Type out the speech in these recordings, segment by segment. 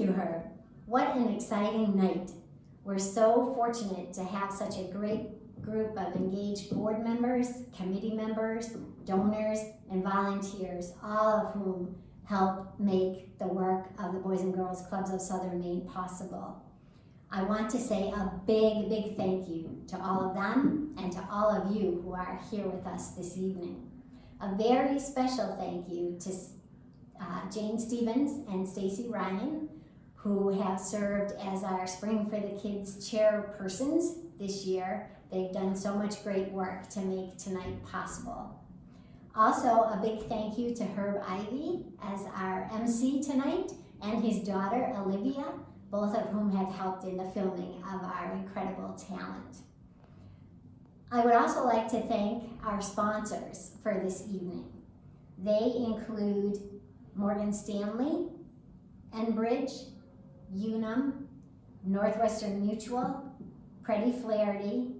you, Herb. What an exciting night. We're so fortunate to have such a great group of engaged board members, committee members, donors, and volunteers, all of whom help make the work of the Boys and Girls Clubs of Southern Maine possible. I want to say a big thank you to all of them and to all of you who are here with us this evening. A very special thank you to Jane Stevens and Stacy Ryan, who have served as our Spring for the Kids chairpersons this year. They've done so much great work to make tonight possible. Also, a big thank you to Herb Ivy as our MC tonight, and his daughter Olivia, both of whom have helped in the filming of our incredible talent. I would also like to thank our sponsors for this evening. They include Morgan Stanley, Enbridge, Unum, Northwestern Mutual, Freddie Flaherty,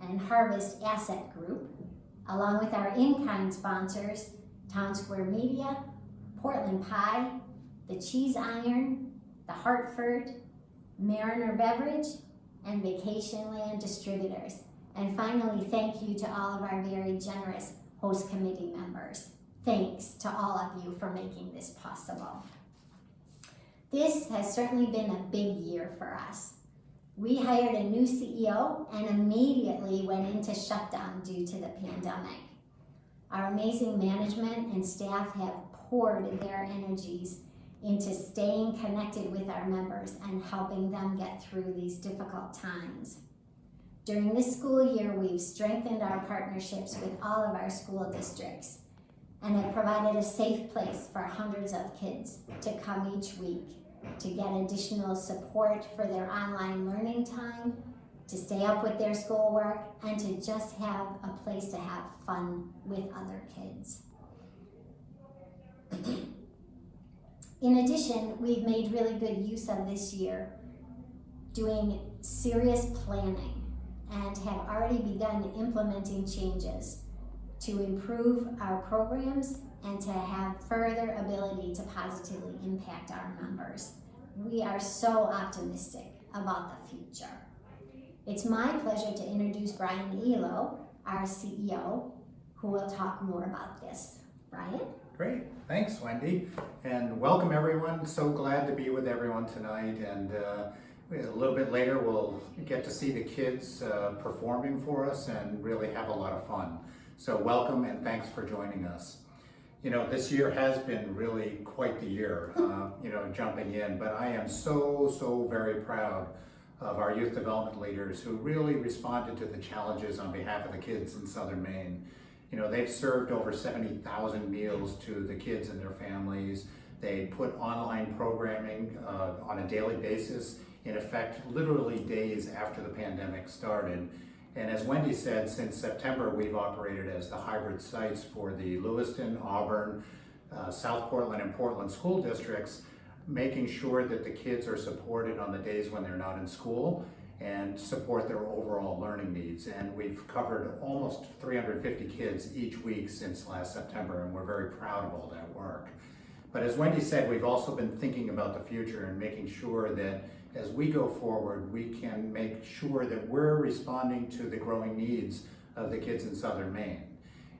and Harvest Asset Group, along with our in-kind sponsors, Town Square Media, Portland Pie, the Cheese Iron, the Hartford, Mariner Beverage, and Vacation Land Distributors. And finally, thank you to all of our very generous host committee members. Thanks to all of you for making this possible. This has certainly been a big year for us. We hired a new CEO and immediately went into shutdown due to the pandemic. Our amazing management and staff have poured their energies into staying connected with our members and helping them get through these difficult times. During this school year, we've strengthened our partnerships with all of our school districts and have provided a safe place for hundreds of kids to come each week to get additional support for their online learning time, to stay up with their schoolwork, and to just have a place to have fun with other kids. In addition, we've made really good use of this year doing serious planning and have already begun implementing changes to improve our programs and to have further ability to positively impact our members. We are so optimistic about the future. It's my pleasure to introduce Brian Elo, our CEO, who will talk more about this. Brian? Great, thanks Wendy, and welcome everyone. So glad to be with everyone tonight, and a little bit later we'll get to see the kids performing for us and really have a lot of fun. So welcome and thanks for joining us. You know, this year has been really quite the year, jumping in, but I am so very proud of our youth development leaders who really responded to the challenges on behalf of the kids in Southern Maine. You know, they've served over 70,000 meals to the kids and their families. They put online programming on a daily basis, in effect, literally days after the pandemic started. And as Wendy said, since September, we've operated as the hybrid sites for the Lewiston, Auburn, South Portland, and Portland school districts, making sure that the kids are supported on the days when they're not in school and support their overall learning needs. And we've covered almost 350 kids each week since last September, and we're very proud of all that work. But as Wendy said, we've also been thinking about the future and making sure that as we go forward, we can make sure that we're responding to the growing needs of the kids in Southern Maine.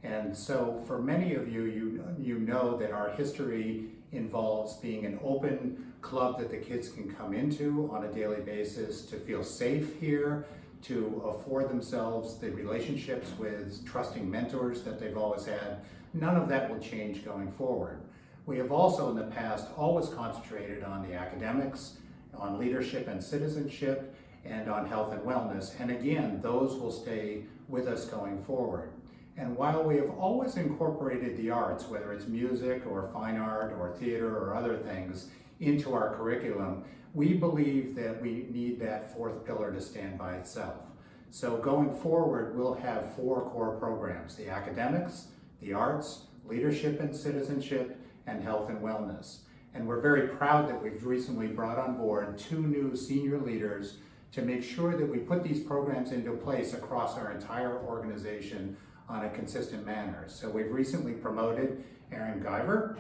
And so for many of you, you know that our history involves being an open club that the kids can come into on a daily basis, to feel safe here, to afford themselves the relationships with trusting mentors that they've always had. None of that will change going forward. We have also in the past always concentrated on the academics, on leadership and citizenship, and on health and wellness. And again, those will stay with us going forward. And while we have always incorporated the arts, whether it's music or fine art or theater or other things, into our curriculum, we believe that we need that fourth pillar to stand by itself. So going forward, we'll have 4 core programs: the academics, the arts, leadership and citizenship, and health and wellness. And we're very proud that we've recently brought on board 2 new senior leaders to make sure that we put these programs into place across our entire organization on a consistent manner. So we've recently promoted Erin Guyver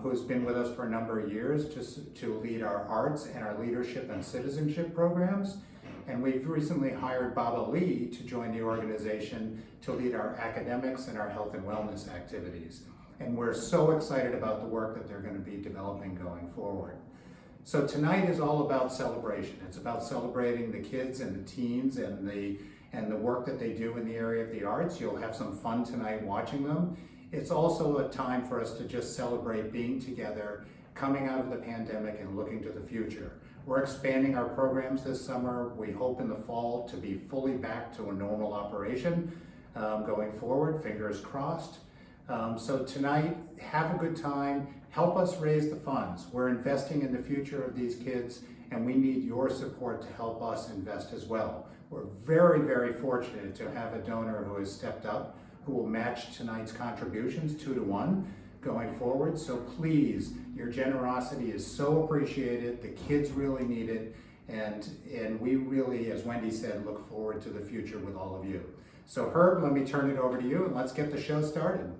who's been with us for a number of years to lead our arts and our leadership and citizenship programs. And we've recently hired Baba Lee to join the organization to lead our academics and our health and wellness activities. And we're so excited about the work that they're going to be developing going forward. So tonight is all about celebration. It's about celebrating the kids and the teens and the work that they do in the area of the arts. You'll have some fun tonight watching them. It's also a time for us to just celebrate being together, coming out of the pandemic and looking to the future. We're expanding our programs this summer. We hope in the fall to be fully back to a normal operation going forward, fingers crossed. So tonight, have a good time. Help us raise the funds. We're investing in the future of these kids, and we need your support to help us invest as well. We're very, very fortunate to have a donor who has stepped up, who will match tonight's contributions 2-to-1 going forward. So please, your generosity is so appreciated. The kids really need it, and we really, as Wendy said, look forward to the future with all of you. So Herb, let me turn it over to you, and let's get the show started.